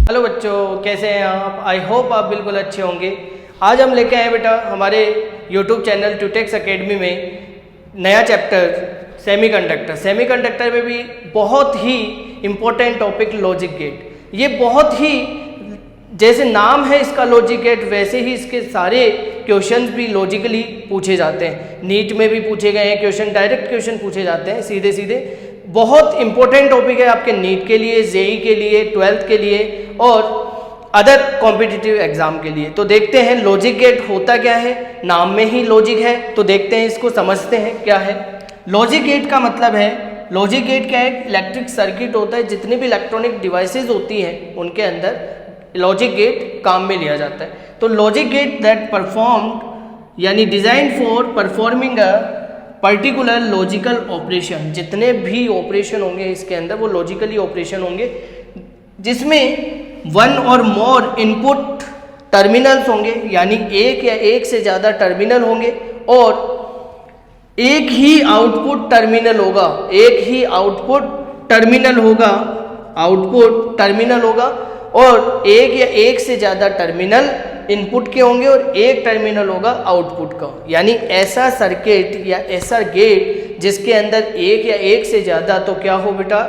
Hello बच्चों, कैसे हैं आप? आई होप आप बिल्कुल अच्छे होंगे। आज हम लेके आए बेटा हमारे यूट्यूब चैनल ट्यूटेक्स एकेडमी में नया चैप्टर सेमीकंडक्टर में भी बहुत ही इम्पोर्टेंट टॉपिक लॉजिक गेट। ये बहुत ही जैसे नाम है इसका लॉजिक गेट, वैसे ही इसके सारे क्वेश्चंस भी लॉजिकली पूछे जाते हैं। नीट में भी पूछे गए हैं क्वेश्चन, डायरेक्ट क्वेश्चन पूछे जाते हैं सीधे सीधे। बहुत इंपॉर्टेंट टॉपिक है आपके नीट के लिए, जेई के लिए, 12th के लिए और अदर कॉम्पिटिटिव एग्जाम के लिए। तो देखते हैं लॉजिक गेट होता क्या है। नाम में ही लॉजिक है, तो देखते हैं इसको, समझते हैं क्या है लॉजिक गेट का मतलब है। लॉजिक गेट क्या है? इलेक्ट्रिक सर्किट होता है, जितने भी इलेक्ट्रॉनिक डिवाइसेज होती हैं उनके अंदर लॉजिक गेट काम में लिया जाता है। तो लॉजिक गेट दैट परफॉर्म्ड यानी design for performing a particular logical operation. जितने भी ऑपरेशन होंगे इसके अंदर वो लॉजिकली ऑपरेशन होंगे, जिसमें वन और मोर इनपुट टर्मिनल्स होंगे, यानी एक या एक से ज़्यादा टर्मिनल होंगे और एक ही आउटपुट टर्मिनल होगा। एक ही आउटपुट टर्मिनल होगा और एक या एक से ज़्यादा टर्मिनल इनपुट के होंगे और एक टर्मिनल होगा आउटपुट का। यानी ऐसा सर्किट या ऐसा गेट जिसके अंदर एक या एक से ज़्यादा तो क्या हो बेटा,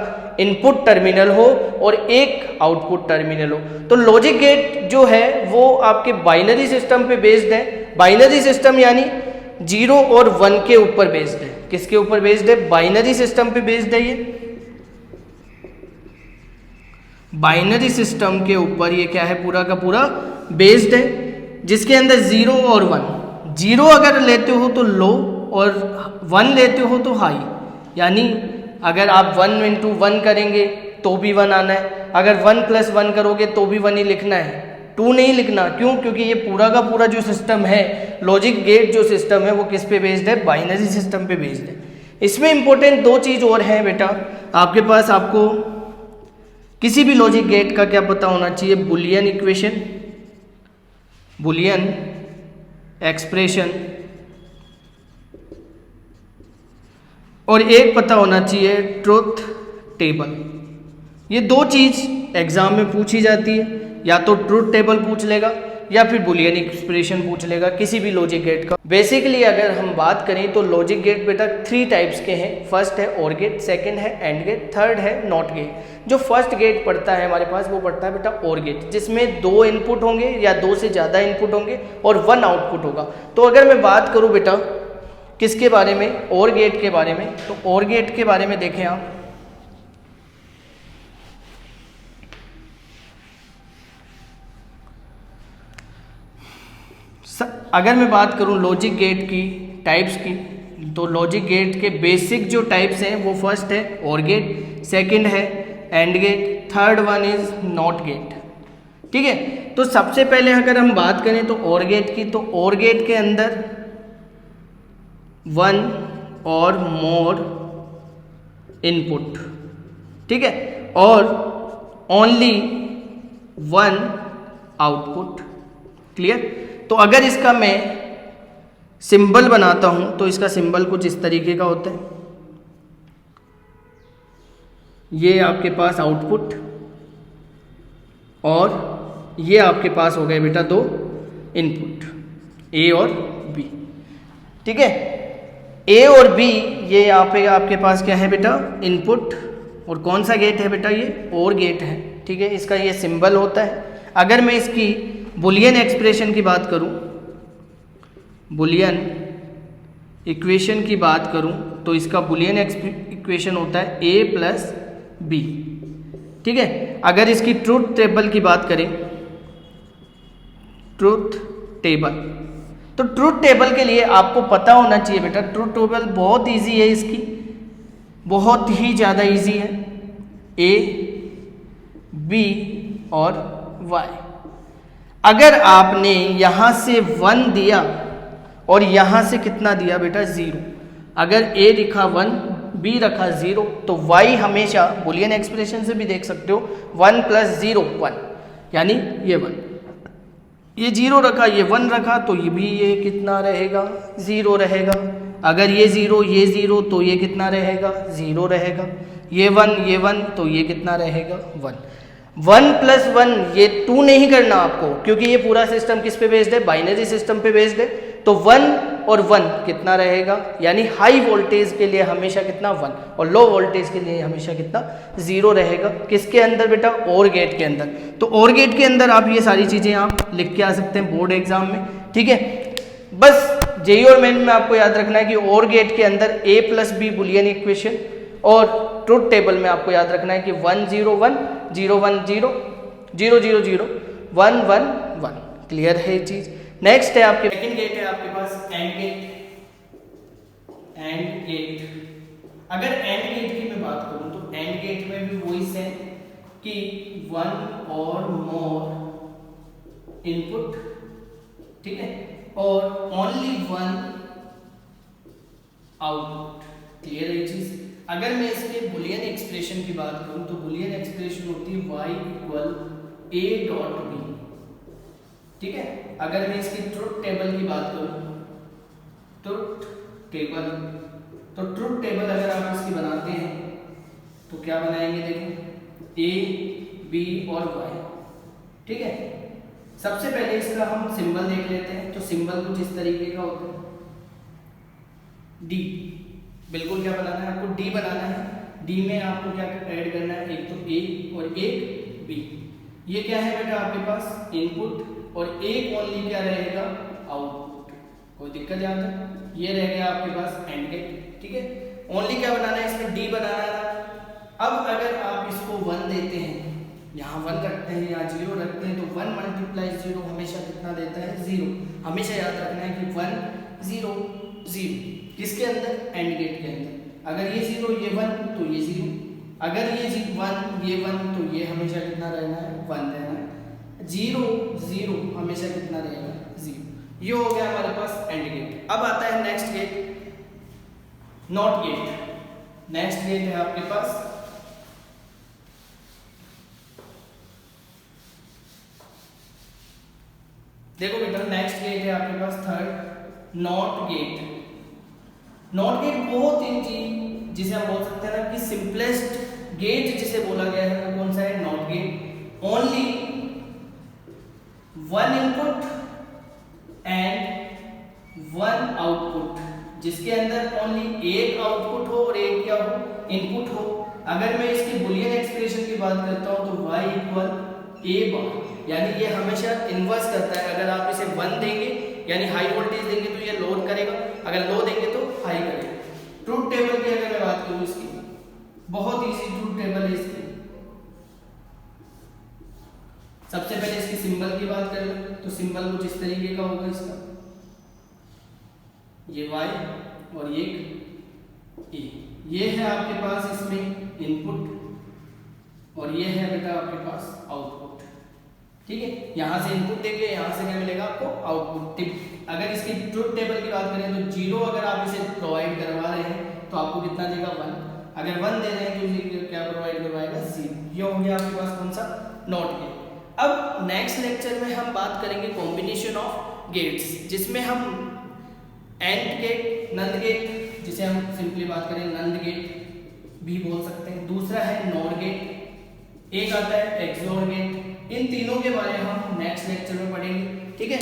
इनपुट टर्मिनल हो और एक आउटपुट टर्मिनल हो। तो लॉजिक गेट जो है वो आपके बाइनरी सिस्टम पे बेस्ड है। बाइनरी सिस्टम यानी 0 और 1 के ऊपर बेस्ड है। किसके ऊपर बेस्ड है? बाइनरी सिस्टम पे बेस्ड है। ये बाइनरी सिस्टम के ऊपर ये क्या है, पूरा का पूरा बेस्ड है, जिसके अंदर 0 और 1। 0 अगर लेते हो तो लो और 1 लेते हो तो हाई। यानी अगर आप 1 into 1 करेंगे तो भी 1 आना है, अगर 1 + 1 करोगे तो भी 1 ही लिखना है, 2 नहीं लिखना। क्यों? क्योंकि ये पूरा का पूरा जो सिस्टम है, लॉजिक गेट जो सिस्टम है वो किस पे बेस्ड है? बाइनरी सिस्टम पे बेस्ड है। इसमें इंपॉर्टेंट 2 चीज़ और हैं बेटा आपके पास। आपको किसी भी लॉजिक गेट का क्या पता होना चाहिए? बुलियन इक्वेशन, बुलियन एक्सप्रेशन, और एक पता होना चाहिए ट्रुथ टेबल। ये 2 चीज़ एग्जाम में पूछी जाती है, या तो ट्रुथ टेबल पूछ लेगा या फिर बुलियन एक्सप्रेशन पूछ लेगा किसी भी लॉजिक गेट का। बेसिकली अगर हम बात करें तो लॉजिक गेट बेटा 3 टाइप्स के हैं। फर्स्ट है और गेट, सेकंड है एंड गेट, थर्ड है नॉट गेट। जो फर्स्ट गेट पड़ता है हमारे पास वो पड़ता है बेटा और गेट, जिसमें 2 इनपुट होंगे या 2 से ज़्यादा इनपुट होंगे और 1 आउटपुट होगा। तो अगर मैं बात करूँ बेटा किसके बारे में? और गेट के बारे में। तो और गेट के बारे में देखें आप, अगर मैं बात करूं लॉजिक गेट की टाइप्स की, तो लॉजिक गेट के बेसिक जो टाइप्स हैं वो फर्स्ट है और गेट, सेकंड है AND gate, third one is NOT gate. ठीक है, तो सबसे पहले अगर हम बात करें तो और गेट की, तो और गेट के अंदर 1 और मोर इनपुट, ठीक है, और ओनली 1 आउटपुट। क्लियर? तो अगर इसका मैं सिंबल बनाता हूं तो इसका सिंबल कुछ इस तरीके का होता है। ये आपके पास आउटपुट और ये आपके पास हो गए बेटा 2 इनपुट, ए और बी। ठीक है, ए और बी ये यहाँ पे आपके पास क्या है बेटा? इनपुट। और कौन सा गेट है बेटा? ये और गेट है। ठीक है, इसका ये सिंबल होता है। अगर मैं इसकी बुलियन एक्सप्रेशन की बात करूं, बुलियन इक्वेशन की बात करूं, तो इसका बुलियन इक्वेशन होता है a + b। ठीक है, अगर इसकी ट्रुथ टेबल की बात करें, ट्रुथ टेबल, तो ट्रुथ टेबल के लिए आपको पता होना चाहिए बेटा, ट्रुथ टेबल बहुत इजी है, इसकी बहुत ही ज़्यादा इजी है। a, b और y। अगर आपने यहाँ से 1 दिया और यहाँ से कितना दिया बेटा? 0। अगर a लिखा 1, b रखा 0, तो y हमेशा बुलियन एक्सप्रेशन से भी देख सकते हो 1 + 0 1, यानी ये 1। ये 0 रखा, ये 1 रखा, तो ये भी ये कितना रहेगा? 0 रहेगा। अगर ये 0 तो ये कितना रहेगा? 0 रहेगा। ये 1 तो ये कितना रहेगा? 1। 1+1 ये 2 नहीं करना आपको, क्योंकि ये पूरा सिस्टम किस पे बेस्ड है, बाइनरी सिस्टम पे बेस्ड है। तो 1 और 1 कितना रहेगा, यानी हाई वोल्टेज के लिए हमेशा कितना 1 और लो वोल्टेज के लिए हमेशा कितना 0 रहेगा। किसके अंदर बेटा, और गेट के अंदर। तो और गेट के अंदर आप ये सारी चीज़ें आप लिख के आ सकते हैं बोर्ड एग्जाम में, ठीक है। बस जेई और मेन में आपको याद रखना है कि और गेट के अंदर A+B बुलियन इक्वेशन, और ट्रुथ टेबल में आपको याद रखना है कि 1 0 1 0 1 0 0 0 0 1 1 1। क्लियर है ये चीज। नेक्स्ट है आपके सेकंड गेट है आपके पास एंड गेट। एंड गेट, अगर एंड गेट की मैं बात करूं तो एंड गेट में भी वही सेम कि 1 और मोर इनपुट, ठीक है, और ओनली 1 आउटपुट। क्लियर है ये चीज। अगर मैं इसके बुलियन एक्सप्रेशन की बात करूं तो बुलियन एक्सप्रेशन होती है y = a.b, ठीक है। अगर मैं इसकी ट्रुथ टेबल की बात करूं, ट्रुथ टेबल, तो ट्रुथ टेबल अगर आप इसकी बनाते हैं तो क्या बनाएंगे, देखो a, b और y, ठीक है। सबसे पहले इसका हम सिंबल देख लेते हैं। तो सिंबल कुछ इस तरीके का होता है, d। बिल्कुल क्या बनाना है आपको, डी बनाना है। डी में आपको क्या ऐड करना है, एक तो ए और एक बी। ये क्या है बेटा आपके पास इनपुट, और एक ओनली क्या रहेगा आउटपुट। कोई दिक्कत यहाँ तक, ये रह गया आपके पास एंड गेट, ठीक है। ओनली क्या बनाना है, इसमें डी बनाना है। अब अगर आप इसको 1 देते हैं, यहाँ 1 रखते हैं, यहाँ 0 रखते हैं, तो 1 × 0 हमेशा कितना देता है, 0। हमेशा याद रखना है कि 1 0 0 किसके अंदर, एंड गेट के अंदर। अगर ये 0 ये 1 तो ये 0, अगर ये 1 ये 1 तो ये हमेशा कितना रहना है, 1 रहना है। 0 0 हमेशा कितना रहेगा, 0। ये हो गया हमारे पास एंड गेट। अब आता है next gate, not gate. Next gate है आपके पास देखो बेटा, नेक्स्ट गेट है आपके पास third, not gate. Not gate बहुत ही जिसे हम बोल सकते हैं ना कि सिंपलेस्ट गेट जिसे बोला गया है वो कौन सा है, not gate. Only 1 input and 1 output, जिसके अंदर ओनली एक आउटपुट हो और एक क्या हो, इनपुट हो। अगर मैं इसकी बुलियन एक्सप्रेशन की बात करता हूं तो y = a बार, यानी ये हमेशा इनवर्स करता है। अगर आप इसे 1 देंगे यानी हाई वोल्टेज देंगे तो ये लोड करेगा, अगर लो देंगे तो हाई करेगा। ट्रुथ टेबल की अगर मैं बात करूं इसकी, बहुत इजी ट्रुथ टेबल है इसकी। सबसे पहले इसकी सिंबल की बात करें तो सिंबल कुछ इस तरीके का होगा इसका, ये y और ये a। ये है आपके पास इसमें इनपुट और ये है बेटा आपके पास आउटपुट, ठीक है। यहां से इनपुट देंगे, यहां से क्या मिलेगा आपको, आउटपुट। अगर इसकी ट्रुथ टेबल की बात करें तो 0 अगर आप इसे प्रोवाइड करवा रहे हैं तो आपको कितना देगा, 1। अगर 1 दे रहे हैं तो ये क्या प्रोवाइड करवाएगा, 0। ये हो गया आपके पास कौन सा, नॉट गेट। अब नेक्स्ट लेक्चर में हम बात करेंगे कॉम्बिनेशन ऑफ गेट्स, जिसमें हम एंड गेट, नंद गेट, जिसे हम सिंपली बात करें नंद गेट भी बोल सकते हैं। दूसरा है नॉर गेट, एक आता है एक्सोर गेट। इन तीनों के बारे में हम नेक्स्ट लेक्चर में पढ़ेंगे, ठीक है।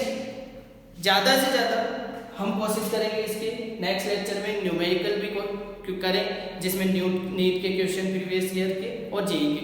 ज़्यादा से ज़्यादा हम कोशिश करेंगे इसके नेक्स्ट लेक्चर में न्यूमेरिकल भी करें, जिसमें नीट के क्वेश्चन प्रीवियस ईयर के और जेईई के